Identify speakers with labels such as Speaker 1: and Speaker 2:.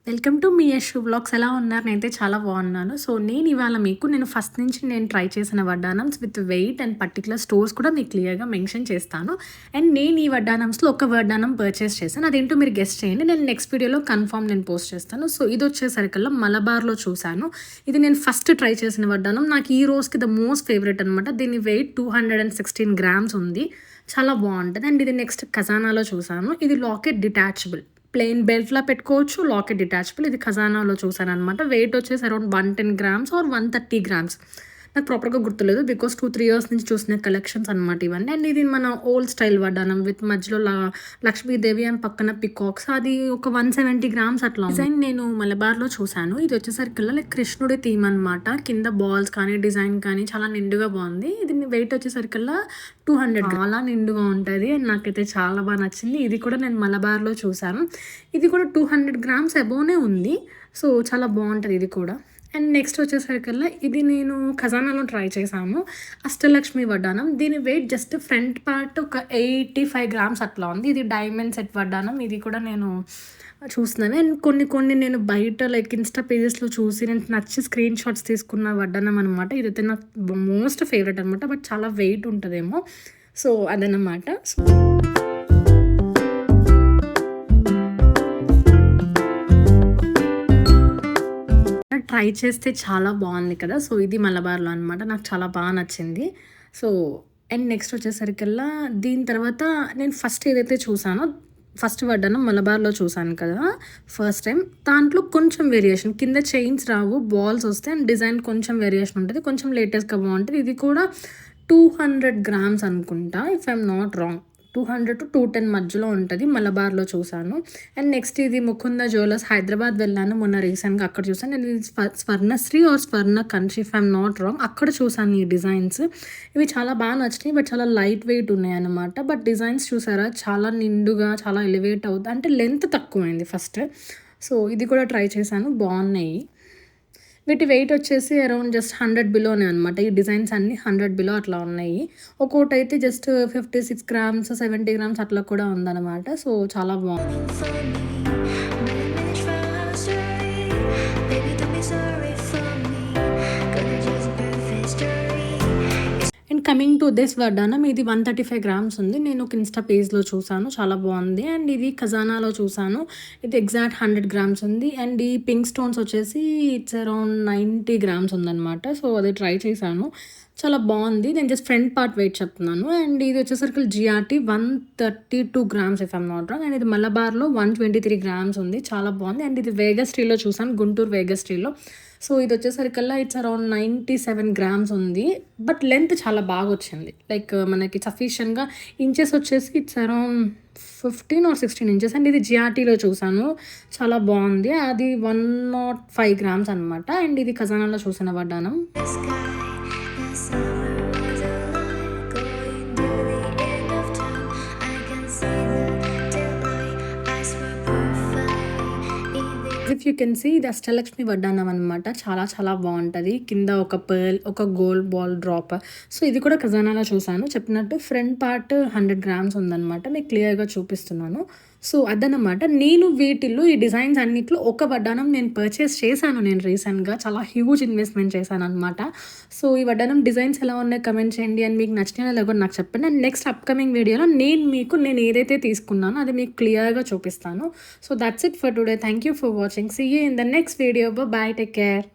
Speaker 1: Welcome to me Yash vlogs. ఎలా ఉన్నారు? నేనైతే చాలా బాగున్నాను. సో నేను ఇవాళ నేను ఫస్ట్ నుంచి ట్రై చేసిన వడ్డానమ్స్ with weight and particular stores కూడా మీకు క్లియర్గా మెన్షన్ చేస్తాను. అండ్ నేను ఈ వడ్డానమ్స్లో ఒక వడ్డానం పర్చేస్ చేశాను. అదేంటో మీరు గెస్ట్ చేయండి. నేను నెక్స్ట్ వీడియోలో కన్ఫర్మ్ పోస్ట్ చేస్తాను. సో ఇది వచ్చేసరికల్లా మలబార్లో చూశాను. ఇది నేను ఫస్ట్ ట్రై చేసిన వడ్డానం. నాకు ఈ రోజుకి ద మోస్ట్ ఫేవరెట్ అనమాట. దీని వెయిట్ 216 గ్రామ్స్ ఉంది. చాలా బాగుంటుంది. అండ్ ఇది నెక్స్ట్ ఖజానాలో చూశాను. ఇది లాకెట్ డిటాచబుల్, ప్లెయిన్ బెల్ట్లా పెట్టుకోవచ్చు, లాకెట్ డిటాచబుల్. ఇది ఖజానాలో చూసాను అనమాట. వెయిట్ వచ్చేసి అరౌండ్ 110 గ్రామ్స్ ఆర్ 130 గ్రామ్స్. నాకు ప్రాపర్గా గుర్తులేదు బికాస్ 2-3 ఇయర్స్ నుంచి చూసిన కలెక్షన్స్ అనమాట ఇవన్నీ. అండ్ ఇది మన ఓల్డ్ స్టైల్ వడ్డానం విత్ మధ్యలో లక్ష్మీదేవి అండ్ పక్కన పికాక్స్. అది ఒక 170 గ్రామ్స్ అట్లా డిజైన్ నేను మలబార్లో చూశాను. ఇది వచ్చేసరికి లైక్ కృష్ణుడి థీమ్ అనమాట. కింద బాల్స్ కానీ డిజైన్ కానీ చాలా నిండుగా బాగుంది. ఇది వెయిట్ వచ్చేసరికల్లా 200. చాలా నిండుగా ఉంటుంది అండ్ నాకైతే చాలా బాగా నచ్చింది. ఇది కూడా నేను మలబార్లో చూశాను. ఇది కూడా 200 గ్రామ్స్ అబోనే ఉంది. సో చాలా బాగుంటుంది ఇది కూడా. అండ్ నెక్స్ట్ వచ్చేసరికల్లా ఇది నేను ఖజానాలో ట్రై చేశాను. అష్టలక్ష్మి వడ్డానం. దీని వెయిట్ జస్ట్ ఫ్రంట్ పార్ట్ ఒక 85 గ్రామ్స్ అట్లా ఉంది. ఇది డైమండ్ సెట్ వడ్డానం. ఇది కూడా నేను చూస్తున్నాను. అండ్ కొన్ని నేను బయట లైక్ ఇన్స్టా పేజెస్లో చూసి నేను నచ్చి స్క్రీన్ షాట్స్ తీసుకున్న వడ్డానం అనమాట. ఇదైతే నాకు మోస్ట్ ఫేవరెట్ అనమాట. బట్ చాలా వెయిట్ ఉంటుందేమో. సో అదనమాట. సో ట్రై చేస్తే చాలా బాగుంది కదా. సో ఇది మలబార్లో అనమాట. నాకు చాలా బాగా నచ్చింది. సో అండ్ నెక్స్ట్ వచ్చేసరికల్లా దీని తర్వాత నేను ఫస్ట్ ఏదైతే చూసానో ఫస్ట్ వడ్డానం మలబార్లో చూసాను కదా ఫస్ట్ టైం. దాంట్లో కొంచెం వేరియేషన్, కింద చైన్స్ రావు, బాల్స్ వస్తాయి అండ్ డిజైన్ కొంచెం వేరియేషన్ ఉంటుంది. కొంచెం లేటెస్ట్గా బాగుంటుంది. ఇది కూడా 200 గ్రామ్స్ అనుకుంటా, if I'm not wrong. 200 to 210 మధ్యలో ఉంటుంది. మలబార్లో చూశాను. అండ్ నెక్స్ట్ ఇది ముకుంద జ్యువెలర్స్, హైదరాబాద్ వెళ్ళాను మొన్న రీసెంట్గా. అక్కడ చూసాను. నేను ఇది Swarnasri are Swarna Kanchi, if I'm not wrong. అక్కడ చూసాను ఈ డిజైన్స్. ఇవి చాలా బాగా నచ్చినాయి. బట్ చాలా లైట్ వెయిట్ ఉన్నాయి అన్నమాట. బట్ డిజైన్స్ చూసారా, చాలా నిండుగా, చాలా ఎలివేట్ అవుతుంది. అంటే లెంత్ తక్కువైంది ఫస్ట్. సో ఇది కూడా ట్రై చేశాను, బాగున్నాయి. వీటి వెయిట్ వచ్చేసి అరౌండ్ జస్ట్ 100 బిలోనే అనమాట. ఈ డిజైన్స్ అన్ని 100 బిలో అట్లా ఉన్నాయి. ఒక్కోటి అయితే జస్ట్ 56 గ్రామ్స్ 70 గ్రామ్స్ అట్లా కూడా ఉందన్నమాట. సో చాలా బాగుంది. అండ్ కమింగ్ టు దిస్ వడ్డానం, ఇది 135 గ్రామ్స్ ఉంది. నేను ఒక ఇన్స్టా పేజ్లో చూసాను, చాలా బాగుంది. అండ్ ఇది ఖజానాలో చూసాను. ఇది ఎగ్జాక్ట్ 100 గ్రామ్స్ ఉంది. అండ్ ఈ పింక్ స్టోన్స్ వచ్చేసి ఇట్స్ అరౌండ్ 90 గ్రామ్స్ ఉందన్నమాట. సో అది ట్రై చేశాను, చాలా బాగుంది. నేను జస్ట్ ఫ్రంట్ పార్ట్ వెయిట్ చెప్తున్నాను. అండ్ ఇది వచ్చేసరికి GRT 132 grams if I'm not wrong. And ఇది మలబార్లో 123 గ్రామ్స్ ఉంది. చాలా బాగుంది. అండ్ ఇది వేగస్ట్రీలో చూసాను, గుంటూరు వేగస్ట్రీలో. సో ఇది వచ్చేసరికల్లా ఇట్స్ అరౌండ్ 97 గ్రామ్స్ ఉంది. బట్ లెంత్ చాలా బాగా వచ్చింది. లైక్ మనకి సఫిషియెంట్గా ఇంచెస్ వచ్చేసి it's around 15 or 16 inches. And ఇది జిఆర్టీలో చూసాను, చాలా బాగుంది. అది 105 గ్రామ్స్ అనమాట. అండ్ ఇది ఖజానాలో చూసిన వడ్డానం. ఇఫ్ యూ కెన్ సీ, ఇది అష్టలక్ష్మి వడ్డానం అనమాట. చాలా చాలా బాగుంటుంది. కింద ఒక పర్ల్, ఒక గోల్డ్ బాల్ డ్రాప్. సో ఇది కూడా ఖజానాలో చూసాను. చెప్పినట్టు ఫ్రంట్ పార్ట్ 100 గ్రామ్స్ ఉందన్నమాట. మీకు క్లియర్గా చూపిస్తున్నాను. సో అదనమాట. నేను వీటిల్లో ఈ డిజైన్స్ అన్నిట్లో ఒక వడ్డానం నేను పర్చేస్ చేశాను. నేను రీసెంట్గా చాలా హ్యూజ్ ఇన్వెస్ట్మెంట్ చేశాను అనమాట. సో ఈ వడ్డానం డిజైన్స్ ఎలా ఉన్నాయో కమెంట్ చేయండి. అండ్ మీకు నచ్చిన లేదో నాకు చెప్పండి. అండ్ నెక్స్ట్ అప్కమింగ్ వీడియోలో నేను ఏదైతే తీసుకున్నానో అది మీకు క్లియర్గా చూపిస్తాను. So that's it for today. Thank you for watching. See you in the next video. Bye, take care.